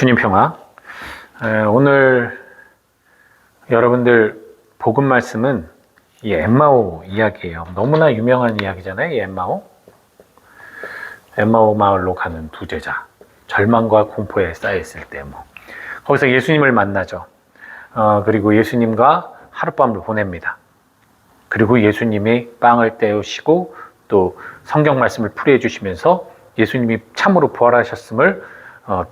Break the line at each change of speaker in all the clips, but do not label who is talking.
주님 평화. 오늘 여러분들 복음 말씀은 이 엠마오 이야기예요. 너무나 유명한 이야기잖아요. 이 엠마오 마을로 가는 두 제자, 절망과 공포에 쌓여있을 때 거기서 예수님을 만나죠. 그리고 예수님과 하룻밤을 보냅니다. 그리고 예수님이 빵을 떼우시고 또 성경 말씀을 풀이해 주시면서 예수님이 참으로 부활하셨음을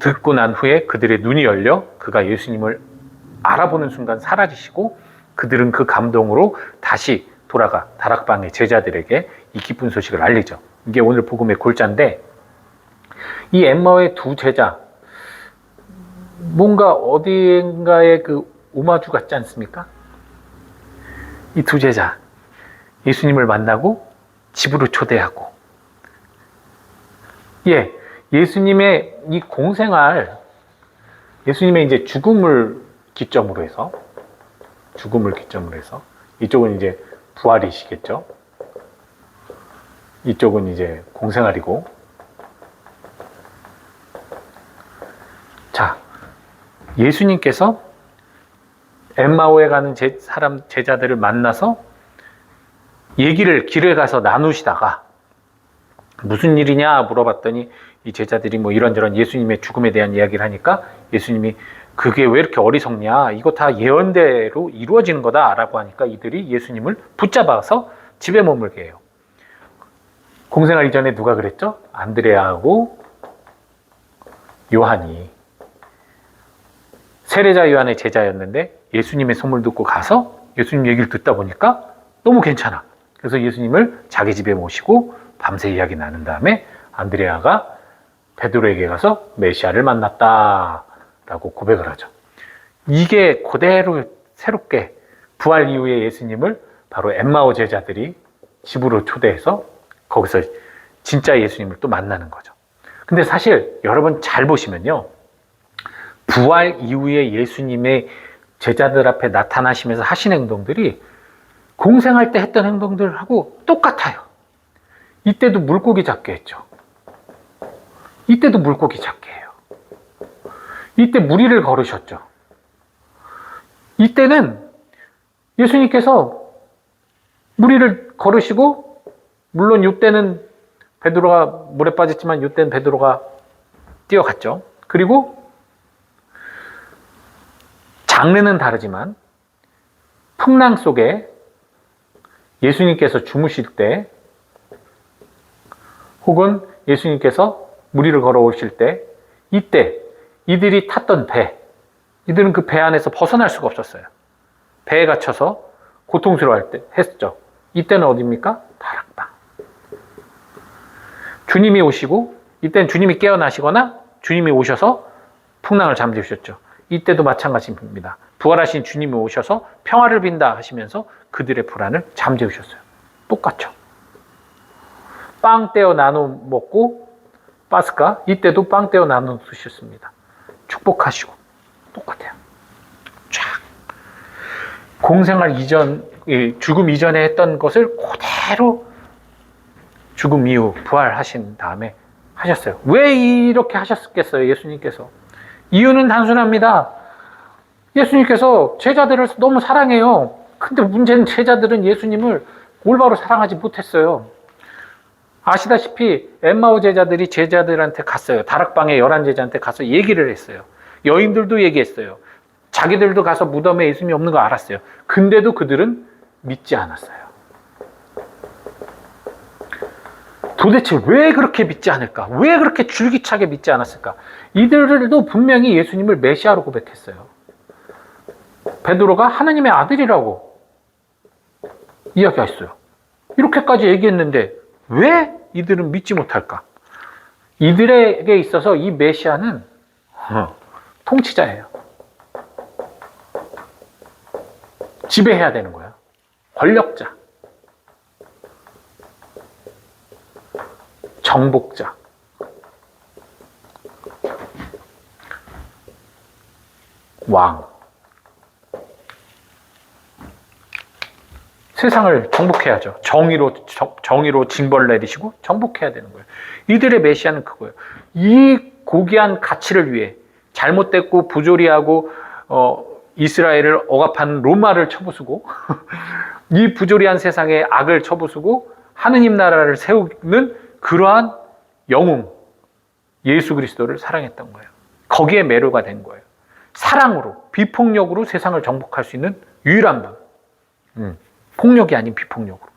듣고 난 후에 그들의 눈이 열려 그가 예수님을 알아보는 순간 사라지시고 그들은 그 감동으로 다시 돌아가 다락방의 제자들에게 이 기쁜 소식을 알리죠. 이게 오늘 복음의 골자인데, 이 엠마오의 두 제자, 뭔가 어딘가에 그 오마주 같지 않습니까? 이 두 제자, 예수님을 만나고 집으로 초대하고, 예수님의 이 공생활, 예수님의 이제 죽음을 기점으로 해서, 이쪽은 이제 부활이시겠죠. 이쪽은 이제 공생활이고. 자, 예수님께서 엠마오에 가는 제자들을 만나서 얘기를 길에 가서 나누시다가 무슨 일이냐 물어봤더니 이 제자들이 이런저런 예수님의 죽음에 대한 이야기를 하니까 예수님이 그게 왜 이렇게 어리석냐, 이거 다 예언대로 이루어지는 거다 라고 하니까 이들이 예수님을 붙잡아서 집에 머물게 해요. 공생활 이전에 누가 그랬죠? 안드레아하고 요한이, 세례자 요한의 제자였는데 예수님의 소문을 듣고 가서 예수님 얘기를 듣다 보니까 너무 괜찮아. 그래서 예수님을 자기 집에 모시고 밤새 이야기 나눈 다음에 안드레아가 베드로에게 가서 메시아를 만났다라고 고백을 하죠. 이게 그대로 새롭게 부활 이후에 예수님을 바로 엠마오 제자들이 집으로 초대해서 거기서 진짜 예수님을 또 만나는 거죠. 근데 사실 여러분 잘 보시면요, 부활 이후에 예수님의 제자들 앞에 나타나시면서 하신 행동들이 공생할 때 했던 행동들하고 똑같아요. 이때도 물고기 잡게 했죠. 이때도 물고기 잡게 해요. 이때 무리를 걸으셨죠. 이때는 예수님께서 무리를 걸으시고, 물론 이때는 베드로가 물에 빠졌지만 이때는 베드로가 뛰어갔죠. 그리고 장르는 다르지만 풍랑 속에 예수님께서 주무실 때, 혹은 예수님께서 무리를 걸어오실 때, 이때 이들이 탔던 배, 이들은 그 배 안에서 벗어날 수가 없었어요. 배에 갇혀서 고통스러워할 때 했죠. 이때는 어디입니까? 다락방. 주님이 오시고, 이때는 주님이 깨어나시거나 주님이 오셔서 풍랑을 잠재우셨죠. 이때도 마찬가지입니다. 부활하신 주님이 오셔서 평화를 빈다 하시면서 그들의 불안을 잠재우셨어요. 똑같죠. 빵 떼어 나눠 먹고, 파스카, 이때도 빵 떼어 나눠 드셨습니다. 축복하시고, 똑같아요. 쫙. 공생활 이전, 죽음 이전에 했던 것을 그대로 죽음 이후 부활하신 다음에 하셨어요. 왜 이렇게 하셨겠어요, 예수님께서? 이유는 단순합니다. 예수님께서 제자들을 너무 사랑해요. 근데 문제는 제자들은 예수님을 올바로 사랑하지 못했어요. 아시다시피 엠마오 제자들이 제자들한테 갔어요. 다락방에 11제자한테 가서 얘기를 했어요. 여인들도 얘기했어요. 자기들도 가서 무덤에 예수님이 없는 거 알았어요. 근데도 그들은 믿지 않았어요. 도대체 왜 그렇게 믿지 않을까? 왜 그렇게 줄기차게 믿지 않았을까? 이들도 분명히 예수님을 메시아로 고백했어요. 베드로가 하나님의 아들이라고 이야기했어요. 이렇게까지 얘기했는데 왜 이들은 믿지 못할까? 이들에게 있어서 이 메시아는 통치자예요. 지배해야 되는 거예요. 권력자, 정복자, 왕. 세상을 정복해야죠. 정의로 징벌을 내리시고 정복해야 되는 거예요. 이들의 메시아는 그거예요. 이 고귀한 가치를 위해 잘못됐고 부조리하고 이스라엘을 억압한 로마를 쳐부수고 이 부조리한 세상에 악을 쳐부수고 하느님 나라를 세우는 그러한 영웅 예수 그리스도를 사랑했던 거예요. 거기에 매료가 된 거예요. 사랑으로, 비폭력으로 세상을 정복할 수 있는 유일한 분. 폭력이 아닌 비폭력으로.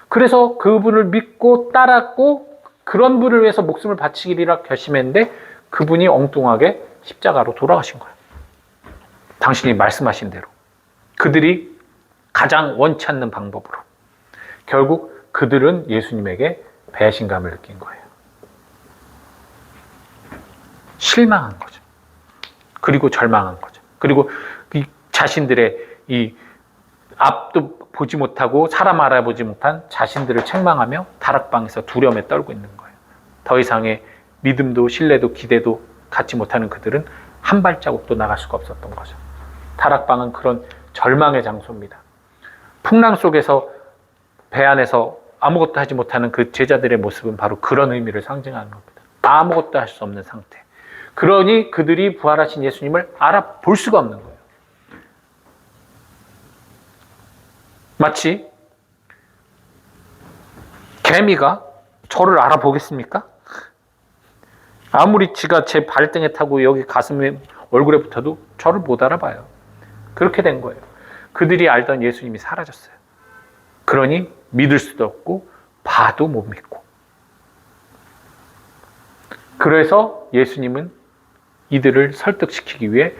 그래서 그분을 믿고 따랐고 그런 분을 위해서 목숨을 바치기라 결심했는데 그분이 엉뚱하게 십자가로 돌아가신 거예요. 당신이 말씀하신 대로. 그들이 가장 원치 않는 방법으로. 결국 그들은 예수님에게 배신감을 느낀 거예요. 실망한 거죠. 그리고 절망한 거죠. 그리고 이 자신들의 이 앞도 보지 못하고 사람 알아보지 못한 자신들을 책망하며 다락방에서 두려움에 떨고 있는 거예요. 더 이상의 믿음도 신뢰도 기대도 갖지 못하는 그들은 한 발자국도 나갈 수가 없었던 거죠. 다락방은 그런 절망의 장소입니다. 풍랑 속에서 배 안에서 아무것도 하지 못하는 그 제자들의 모습은 바로 그런 의미를 상징하는 겁니다. 아무것도 할 수 없는 상태. 그러니 그들이 부활하신 예수님을 알아볼 수가 없는 거예요. 마치 개미가 저를 알아보겠습니까? 아무리 지가 제 발등에 타고 여기 가슴에 얼굴에 붙어도 저를 못 알아봐요. 그렇게 된 거예요. 그들이 알던 예수님이 사라졌어요. 그러니 믿을 수도 없고 봐도 못 믿고. 그래서 예수님은 이들을 설득시키기 위해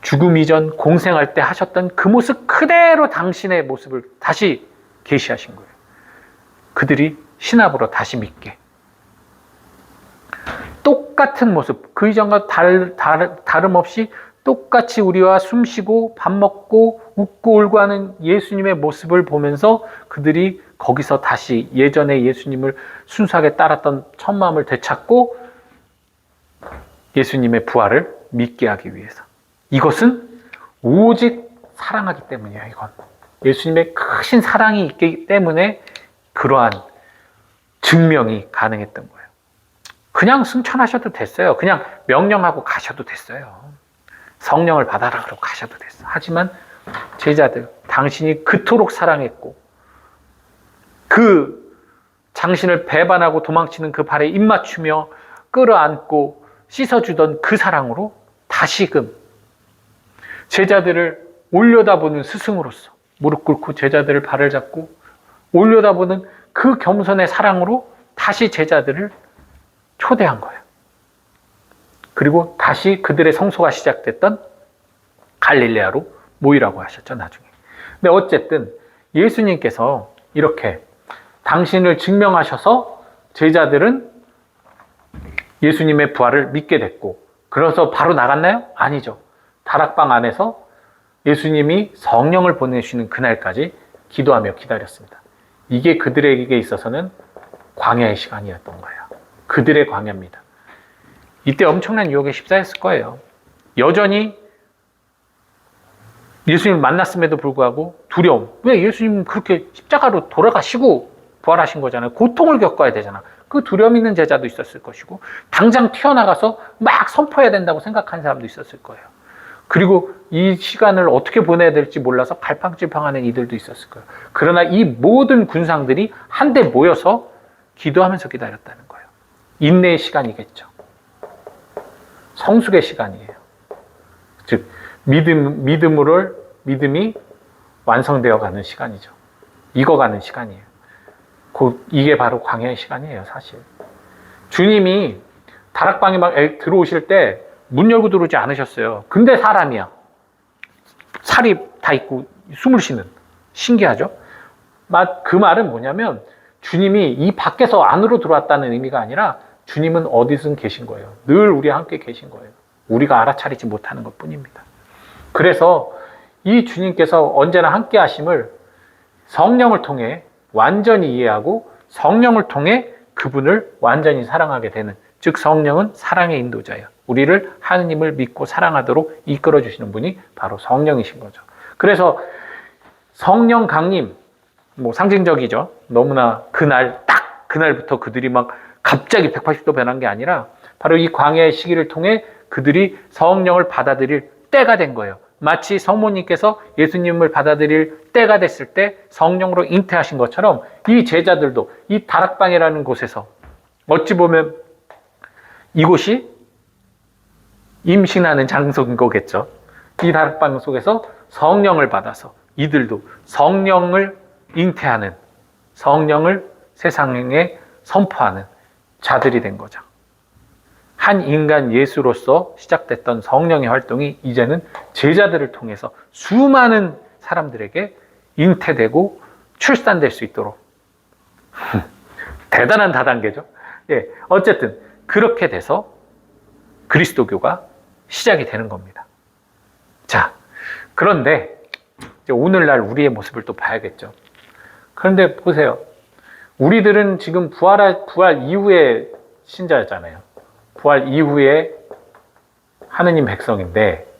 죽음 이전 공생할 때 하셨던 그 모습 그대로 당신의 모습을 다시 계시하신 거예요. 그들이 신압으로 다시 믿게. 똑같은 모습, 그 이전과 다름없이 똑같이 우리와 숨쉬고 밥 먹고 웃고 울고 하는 예수님의 모습을 보면서 그들이 거기서 다시 예전에 예수님을 순수하게 따랐던 첫 마음을 되찾고 예수님의 부활을 믿게 하기 위해서. 이것은 오직 사랑하기 때문이에요. 이건 예수님의 크신 사랑이 있기 때문에 그러한 증명이 가능했던 거예요. 그냥 승천하셔도 됐어요. 그냥 명령하고 가셔도 됐어요. 성령을 받아라 그러고 가셔도 됐어요. 하지만 제자들, 당신이 그토록 사랑했고 그 당신을 배반하고 도망치는 그 발에 입맞추며 끌어안고 씻어주던 그 사랑으로 다시금 제자들을 올려다보는 스승으로서 무릎 꿇고 제자들을 발을 잡고 올려다보는 그 겸손의 사랑으로 다시 제자들을 초대한 거예요. 그리고 다시 그들의 성소가 시작됐던 갈릴레아로 모이라고 하셨죠, 나중에. 근데 어쨌든 예수님께서 이렇게 당신을 증명하셔서 제자들은 예수님의 부활을 믿게 됐고, 그래서 바로 나갔나요? 아니죠. 다락방 안에서 예수님이 성령을 보내주시는 그날까지 기도하며 기다렸습니다. 이게 그들에게 있어서는 광야의 시간이었던 거예요. 그들의 광야입니다. 이때 엄청난 유혹에 휩싸였을 거예요. 여전히 예수님을 만났음에도 불구하고 두려움. 왜 예수님 그렇게 십자가로 돌아가시고 부활하신 거잖아요. 고통을 겪어야 되잖아. 그 두려움 있는 제자도 있었을 것이고 당장 튀어나가서 막 선포해야 된다고 생각하는 사람도 있었을 거예요. 그리고 이 시간을 어떻게 보내야 될지 몰라서 갈팡질팡하는 이들도 있었을 거예요. 그러나 이 모든 군상들이 한데 모여서 기도하면서 기다렸다는 거예요. 인내의 시간이겠죠. 성숙의 시간이에요. 즉 믿음이 완성되어 가는 시간이죠. 익어가는 시간이에요. 이게 바로 광야의 시간이에요, 사실. 주님이 다락방에 막 들어오실 때 문 열고 들어오지 않으셨어요. 근데 사람이야. 살이 다 있고 숨을 쉬는. 신기하죠? 그 말은 뭐냐면 주님이 이 밖에서 안으로 들어왔다는 의미가 아니라 주님은 어디든 계신 거예요. 늘 우리와 함께 계신 거예요. 우리가 알아차리지 못하는 것 뿐입니다. 그래서 이 주님께서 언제나 함께 하심을 성령을 통해 완전히 이해하고 성령을 통해 그분을 완전히 사랑하게 되는, 즉 성령은 사랑의 인도자예요. 우리를 하느님을 믿고 사랑하도록 이끌어 주시는 분이 바로 성령이신 거죠. 그래서 성령 강림, 상징적이죠. 너무나 그날부터 그들이 막 갑자기 180도 변한 게 아니라 바로 이 광야의 시기를 통해 그들이 성령을 받아들일 때가 된 거예요. 마치 성모님께서 예수님을 받아들일 때가 됐을 때 성령으로 잉태하신 것처럼 이 제자들도 이 다락방이라는 곳에서 어찌 보면 이곳이 임신하는 장소인 거겠죠. 이 다락방 속에서 성령을 받아서 이들도 성령을 잉태하는, 성령을 세상에 선포하는 자들이 된 거죠. 한 인간 예수로서 시작됐던 성령의 활동이 이제는 제자들을 통해서 수많은 사람들에게 잉태되고 출산될 수 있도록 대단한 다단계죠. 예, 어쨌든 그렇게 돼서 그리스도교가 시작이 되는 겁니다. 자, 그런데 이제 오늘날 우리의 모습을 또 봐야겠죠. 그런데 보세요. 우리들은 지금 부활 이후의 신자잖아요. 부활 이후에 하느님 백성인데,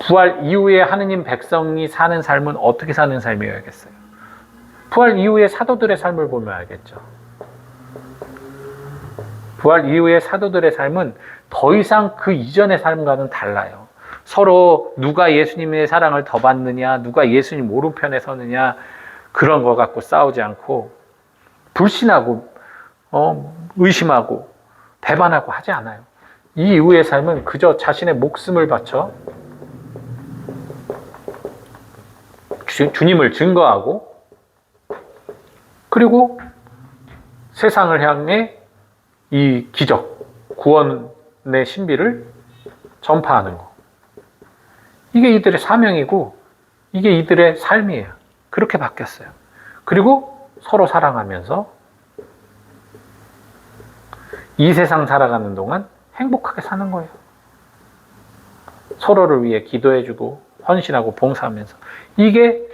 부활 이후에 하느님 백성이 사는 삶은 어떻게 사는 삶이어야겠어요? 부활 이후의 사도들의 삶을 보면 알겠죠. 부활 이후의 사도들의 삶은 더 이상 그 이전의 삶과는 달라요. 서로 누가 예수님의 사랑을 더 받느냐, 누가 예수님 오른편에 서느냐, 그런 거 갖고 싸우지 않고 불신하고 의심하고 배반하고 하지 않아요. 이 이후의 삶은 그저 자신의 목숨을 바쳐 주님을 증거하고, 그리고 세상을 향해 이 기적, 구원의 신비를 전파하는 거. 이게 이들의 사명이고 이게 이들의 삶이에요. 그렇게 바뀌었어요. 그리고 서로 사랑하면서 이 세상 살아가는 동안 행복하게 사는 거예요. 서로를 위해 기도해주고 헌신하고 봉사하면서. 이게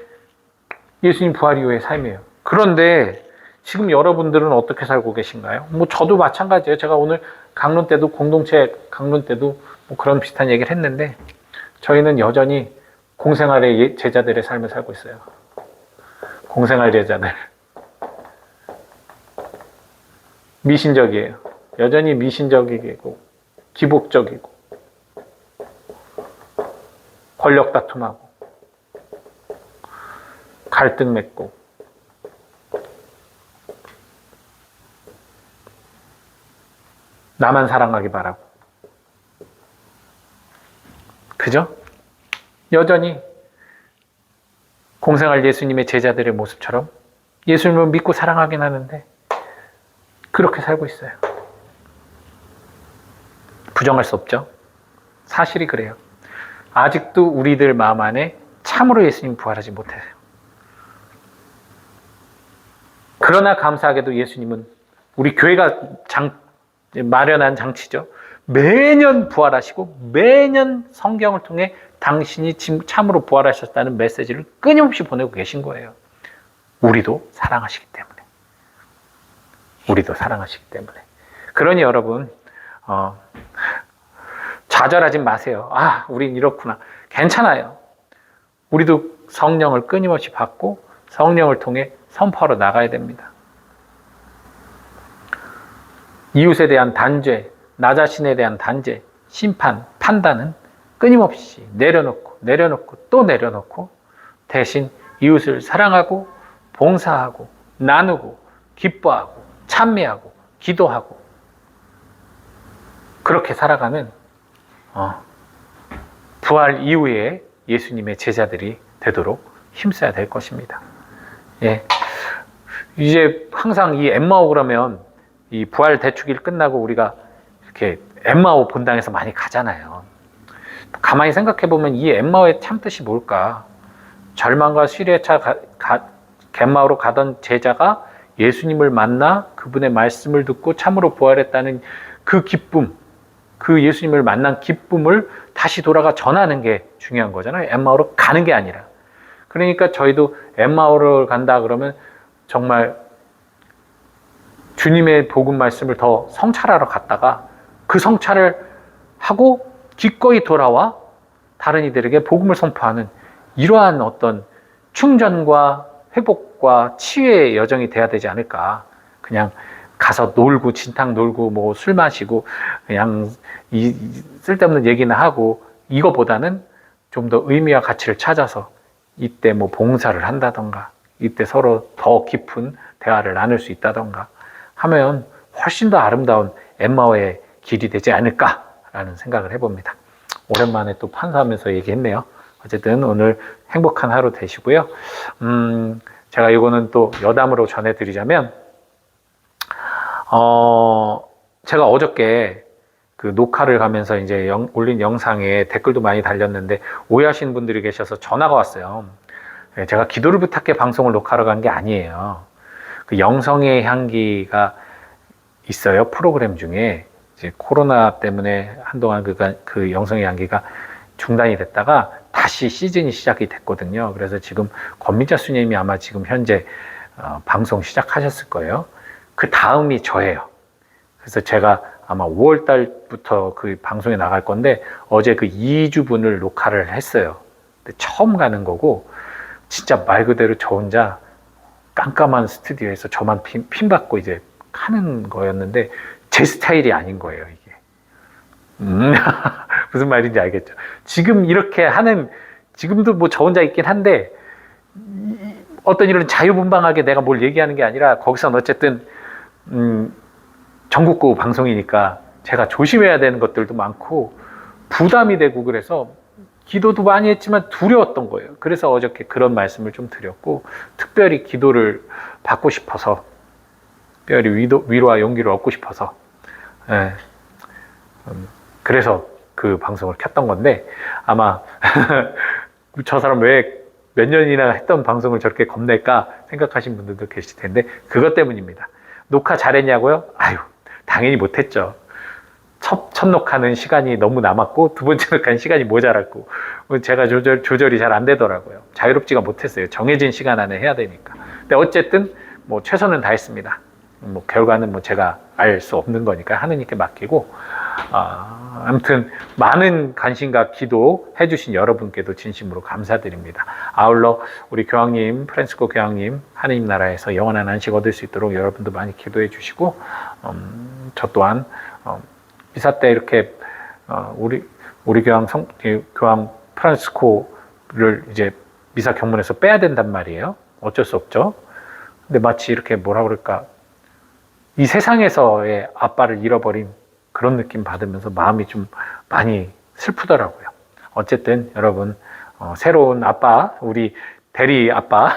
예수님 부활 이후의 삶이에요. 그런데 지금 여러분들은 어떻게 살고 계신가요? 뭐 저도 마찬가지예요. 제가 오늘 강론 때도, 공동체 강론 때도 뭐 그런 비슷한 얘기를 했는데, 저희는 여전히 공생활의 제자들의 삶을 살고 있어요. 공생활 제자들. 미신적이에요. 여전히 미신적이고 기복적이고 권력 다툼하고 갈등 맺고 나만 사랑하기 바라고. 그죠? 여전히 공생활 예수님의 제자들의 모습처럼 예수님을 믿고 사랑하긴 하는데 그렇게 살고 있어요. 부정할 수 없죠. 사실이 그래요. 아직도 우리들 마음 안에 참으로 예수님 부활하지 못해요. 그러나 감사하게도 예수님은 우리 교회가 마련한 장치죠. 매년 부활하시고 매년 성경을 통해 당신이 참으로 부활하셨다는 메시지를 끊임없이 보내고 계신 거예요. 우리도 사랑하시기 때문에. 우리도 사랑하시기 때문에. 그러니 여러분, 좌절하지 마세요. 아, 우린 이렇구나. 괜찮아요. 우리도 성령을 끊임없이 받고 성령을 통해 선포하러 나가야 됩니다. 이웃에 대한 단죄, 나 자신에 대한 단죄, 심판, 판단은 끊임없이 내려놓고 또 내려놓고 대신 이웃을 사랑하고 봉사하고 나누고 기뻐하고 찬미하고 기도하고 그렇게 살아가면 부활 이후에 예수님의 제자들이 되도록 힘써야 될 것입니다. 예. 이제 항상 이 엠마오 그러면 이 부활 대축일 끝나고 우리가 이렇게 엠마오 본당에서 많이 가잖아요. 가만히 생각해 보면 이 엠마오의 참뜻이 뭘까? 절망과 시련에 차 갯마오로 가던 제자가 예수님을 만나 그분의 말씀을 듣고 참으로 부활했다는 그 기쁨, 그 예수님을 만난 기쁨을 다시 돌아가 전하는 게 중요한 거잖아요. 엠마오로 가는 게 아니라. 그러니까 저희도 엠마오를 간다 그러면 정말 주님의 복음 말씀을 더 성찰하러 갔다가 그 성찰을 하고 기꺼이 돌아와 다른 이들에게 복음을 선포하는 이러한 어떤 충전과 회복과 치유의 여정이 돼야 되지 않을까. 그냥 가서 놀고 진탕 놀고 뭐 술 마시고 그냥 쓸데없는 얘기나 하고, 이거보다는 좀 더 의미와 가치를 찾아서 이때 뭐 봉사를 한다던가, 이때 서로 더 깊은 대화를 나눌 수 있다던가 하면 훨씬 더 아름다운 엠마오의 길이 되지 않을까라는 생각을 해봅니다. 오랜만에 또 판사하면서 얘기했네요. 어쨌든 오늘 행복한 하루 되시고요. 제가 이거는 또 여담으로 전해드리자면, 제가 어저께 그 녹화를 가면서 이제 올린 영상에 댓글도 많이 달렸는데 오해하시는 분들이 계셔서 전화가 왔어요. 제가 기도를 부탁해 방송을 녹화하러 간 게 아니에요. 그 영성의 향기가 있어요. 프로그램 중에 이제 코로나 때문에 한동안 그 영성의 향기가 중단이 됐다가 다시 시즌이 시작이 됐거든요. 그래서 지금 권민자 수님이 아마 지금 현재 방송 시작하셨을 거예요. 그 다음이 저예요. 그래서 제가 아마 5월 달부터 그 방송에 나갈 건데 어제 그 2주분을 녹화를 했어요. 근데 처음 가는 거고 진짜 말 그대로 저 혼자 깜깜한 스튜디오에서 저만 핀 받고 이제 하는 거였는데 제 스타일이 아닌 거예요, 이게. 무슨 말인지 알겠죠? 지금 이렇게 지금도 뭐 저 혼자 있긴 한데 어떤 이런 자유분방하게 내가 뭘 얘기하는 게 아니라 거기서는 어쨌든 전국구 방송이니까 제가 조심해야 되는 것들도 많고 부담이 되고, 그래서 기도도 많이 했지만 두려웠던 거예요. 그래서 어저께 그런 말씀을 좀 드렸고, 특별히 기도를 받고 싶어서, 특별히 위로와 용기를 얻고 싶어서, 그래서 그 방송을 켰던 건데, 아마 저 사람 왜 몇 년이나 했던 방송을 저렇게 겁낼까 생각하신 분들도 계실 텐데 그것 때문입니다. 녹화 잘했냐고요? 아유, 당연히 못했죠. 첫 녹화는 시간이 너무 남았고 두 번째 녹화는 시간이 모자랐고 제가 조절이 잘 안 되더라고요. 자유롭지가 못했어요. 정해진 시간 안에 해야 되니까. 근데 어쨌든 뭐 최선은 다했습니다. 뭐 결과는 뭐 제가 알 수 없는 거니까 하느님께 맡기고, 아무튼 많은 관심과 기도 해주신 여러분께도 진심으로 감사드립니다. 아울러 우리 교황님, 프란치스코 교황님 하느님 나라에서 영원한 안식 얻을 수 있도록 여러분도 많이 기도해 주시고, 저 또한 미사 때 이렇게 우리 교황 프란치스코를 이제 미사 경문에서 빼야 된단 말이에요. 어쩔 수 없죠. 근데 마치 이렇게 뭐라 그럴까, 이 세상에서의 아빠를 잃어버린 그런 느낌 받으면서 마음이 좀 많이 슬프더라고요. 어쨌든 여러분, 새로운 아빠, 우리 대리 아빠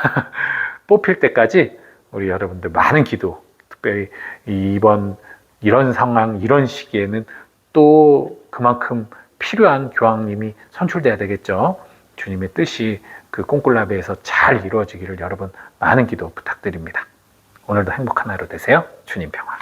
뽑힐 때까지 우리 여러분들 많은 기도, 특별히 이번 이런 상황, 이런 시기에는 또 그만큼 필요한 교황님이 선출돼야 되겠죠. 주님의 뜻이 그 콩클라베에서 잘 이루어지기를 여러분 많은 기도 부탁드립니다. 오늘도 행복한 하루 되세요. 주님 평화.